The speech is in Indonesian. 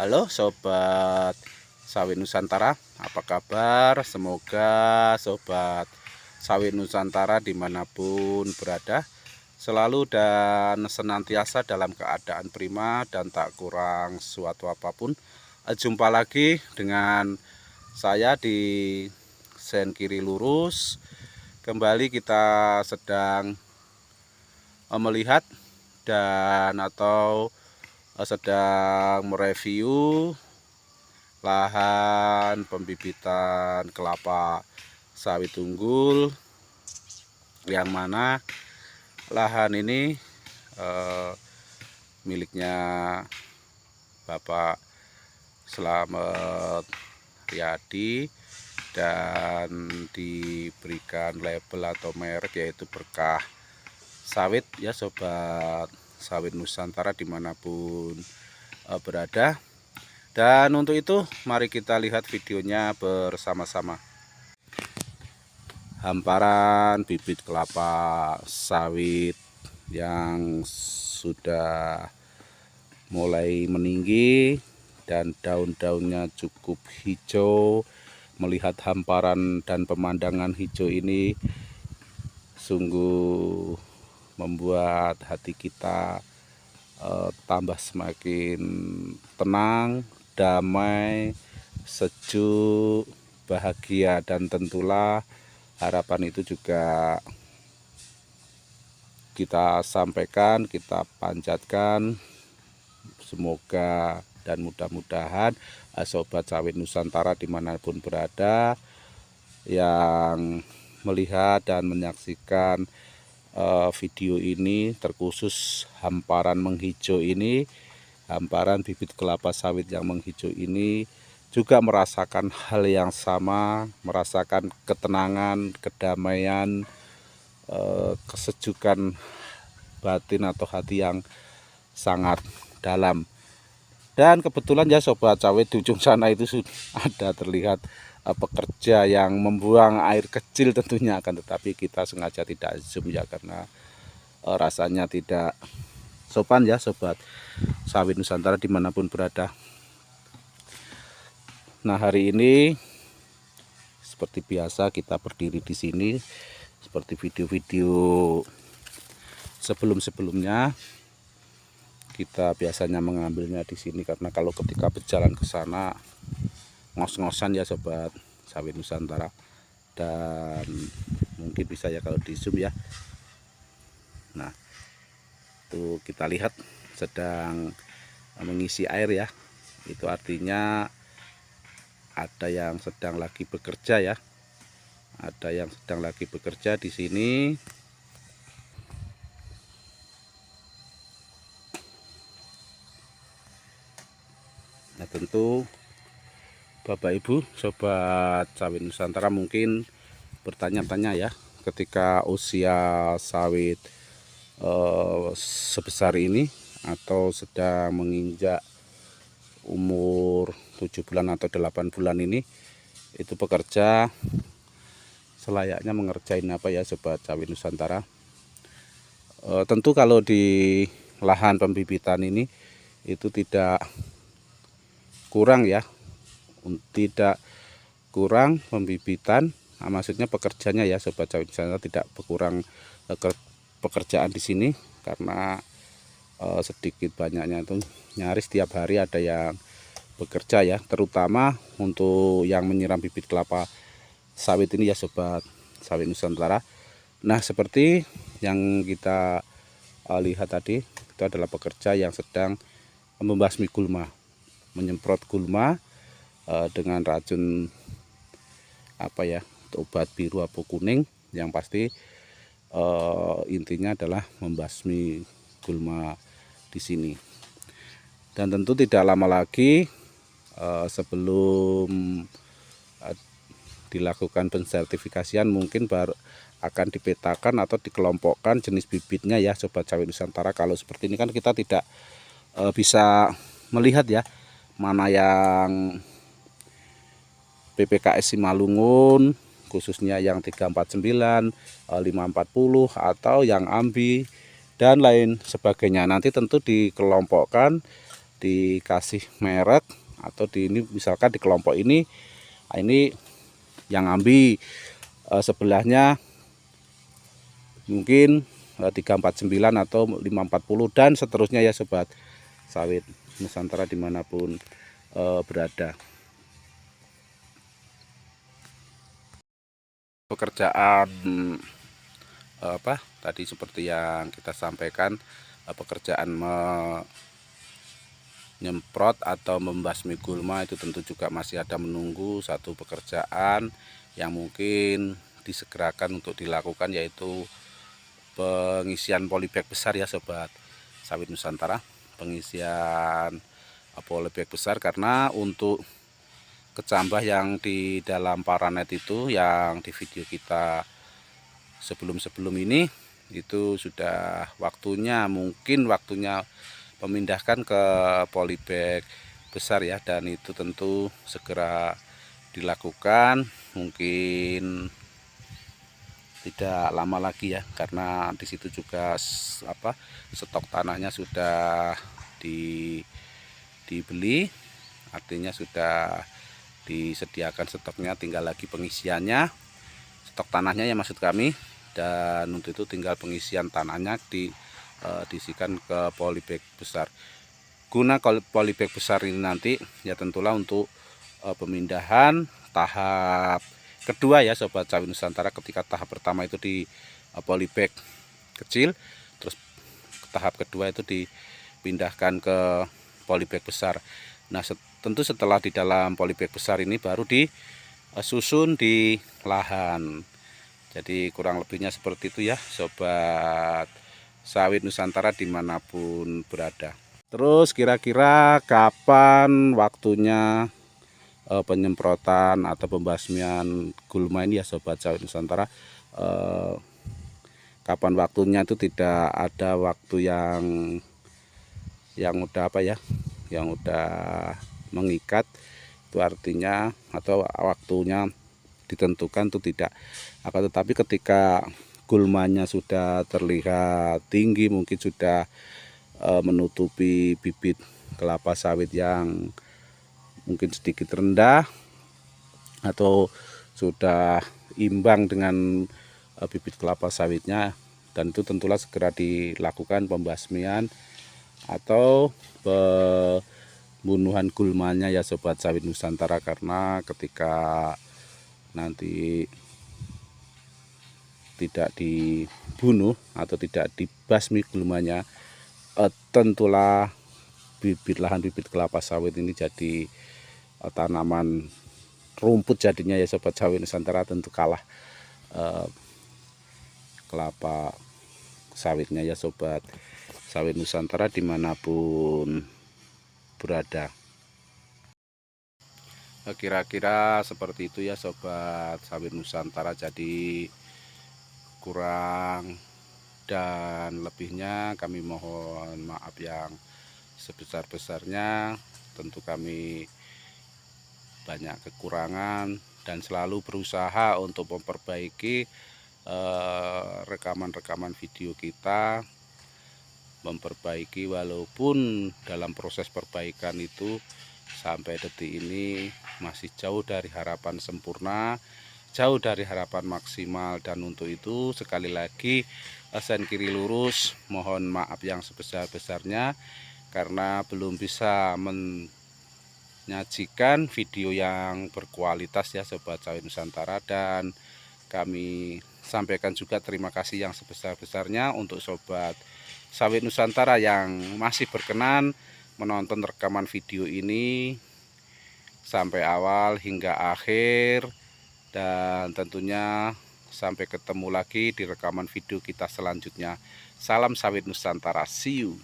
Halo sobat sawit Nusantara, apa kabar? Semoga sobat sawit Nusantara dimanapun berada selalu dan senantiasa dalam keadaan prima dan tak kurang suatu apapun. Jumpa lagi dengan saya di Sen Kiri Lurus. Kembali kita sedang melihat dan atau sedang mereview lahan pembibitan kelapa sawit unggul, yang mana lahan ini miliknya Bapak Slamet Riyadi dan diberikan label atau merek yaitu Berkah Sawit ya sobat sawit Nusantara dimanapun berada. Dan untuk itu mari kita lihat videonya bersama-sama. Hamparan bibit kelapa sawit yang sudah mulai meninggi dan daun-daunnya cukup hijau. Melihat hamparan dan pemandangan hijau ini sungguh membuat hati kita tambah semakin tenang, damai, sejuk, bahagia, dan tentulah harapan itu juga kita sampaikan, kita panjatkan. Semoga dan mudah-mudahan sobat sawit Nusantara dimanapun berada yang melihat dan menyaksikan video ini, terkhusus hamparan menghijau ini, hamparan bibit kelapa sawit yang menghijau ini, juga merasakan hal yang sama, merasakan ketenangan, kedamaian, kesejukan batin atau hati yang sangat dalam. Dan kebetulan ya sobat sawit, di ujung sana itu sudah ada terlihat pekerja yang membuang air kecil tentunya, akan tetapi kita sengaja tidak zoom ya karena rasanya tidak sopan ya sobat sawit Nusantara dimanapun berada. Nah, hari ini seperti biasa kita berdiri di sini seperti video-video sebelum-sebelumnya. Kita biasanya mengambilnya di sini karena kalau ketika berjalan ke sana ngos-ngosan ya sobat sawit Nusantara, dan mungkin bisa ya kalau di zoom ya. Nah, itu kita lihat sedang mengisi air ya, itu artinya ada yang sedang lagi bekerja ya, ada yang sedang lagi bekerja di sini. Nah, tentu Bapak Ibu sobat sawit Nusantara mungkin bertanya-tanya ya, ketika usia sawit sebesar ini atau sedang menginjak umur 7 bulan atau 8 bulan ini, itu pekerja selayaknya mengerjain apa ya sobat sawit Nusantara. Tentu kalau di lahan pembibitan ini itu tidak kurang ya, tidak kurang pembibitan, nah, maksudnya pekerjanya ya sobat sawit Nusantara, tidak berkurang pekerjaan di sini karena sedikit banyaknya itu nyaris tiap hari ada yang bekerja ya, terutama untuk yang menyiram bibit kelapa sawit ini ya sobat sawit Nusantara. Nah, seperti yang kita lihat tadi, itu adalah pekerja yang sedang membasmi gulma, menyemprot gulma dengan racun apa ya, obat biru atau kuning, yang pasti intinya adalah membasmi gulma di sini. Dan tentu tidak lama lagi sebelum dilakukan pensertifikasian mungkin baru akan dipetakan atau dikelompokkan jenis bibitnya ya sobat sawit Nusantara. Kalau seperti ini kan kita tidak bisa melihat ya mana yang PPKS Simalungun, khususnya yang 349, 540 atau yang AMBI dan lain sebagainya. Nanti tentu dikelompokkan dikasih merek atau di ini misalkan di kelompok ini yang ambil sebelahnya mungkin 349 atau 540 dan seterusnya ya sobat sawit Nusantara dimanapun berada. Pekerjaan tadi seperti yang kita sampaikan, pekerjaan menyemprot atau membasmi gulma itu tentu juga masih ada menunggu satu pekerjaan yang mungkin disegerakan untuk dilakukan, yaitu pengisian polybag besar ya sobat sawit Nusantara, pengisian polybag besar, karena untuk kecambah yang di dalam paranet itu yang di video kita sebelum ini itu sudah mungkin waktunya memindahkan ke polybag besar ya, dan itu tentu segera dilakukan, mungkin tidak lama lagi ya, karena di situ juga stok tanahnya sudah dibeli, artinya sudah disediakan stoknya, tinggal lagi pengisiannya, stok tanahnya ya maksud kami, dan untuk itu tinggal pengisian tanahnya diisikan ke polybag besar. Guna polybag besar ini nanti ya tentulah untuk pemindahan tahap kedua ya sobat sawit Nusantara. Ketika tahap pertama itu di polybag kecil, terus tahap kedua itu dipindahkan ke polybag besar. Nah tentu setelah di dalam polybag besar ini baru disusun di lahan. Jadi kurang lebihnya seperti itu ya sobat sawit Nusantara dimanapun berada. Terus kira-kira kapan waktunya penyemprotan atau pembasmian gulma ini ya sobat sawit Nusantara? Kapan waktunya itu tidak ada waktu yang udah yang udah mengikat, itu artinya atau waktunya ditentukan itu tidak. Akan tetapi ketika gulmanya sudah terlihat tinggi, mungkin sudah menutupi bibit kelapa sawit yang mungkin sedikit rendah atau sudah imbang dengan bibit kelapa sawitnya, dan itu tentulah segera dilakukan pembasmian atau pembunuhan gulmanya ya sobat sawit Nusantara, karena ketika nanti tidak dibunuh atau tidak dibasmi gulmanya, tentulah lahan bibit kelapa sawit ini jadi tanaman rumput jadinya ya sobat sawit Nusantara, tentu kalah kelapa sawitnya ya sobat sawit Nusantara dimanapun berada. Kira-kira seperti itu ya sobat sawit Nusantara. Jadi kurang dan lebihnya kami mohon maaf yang sebesar-besarnya. Tentu kami banyak kekurangan dan selalu berusaha untuk memperbaiki rekaman-rekaman video kita, memperbaiki walaupun dalam proses perbaikan itu sampai detik ini masih jauh dari harapan sempurna, jauh dari harapan maksimal, dan untuk itu sekali lagi sen kiri lurus mohon maaf yang sebesar-besarnya karena belum bisa menyajikan video yang berkualitas ya sobat sawit Nusantara. Dan kami sampaikan juga terima kasih yang sebesar-besarnya untuk sobat sawit Nusantara yang masih berkenan menonton rekaman video ini sampai awal hingga akhir, dan tentunya sampai ketemu lagi di rekaman video kita selanjutnya. Salam sawit Nusantara, see you.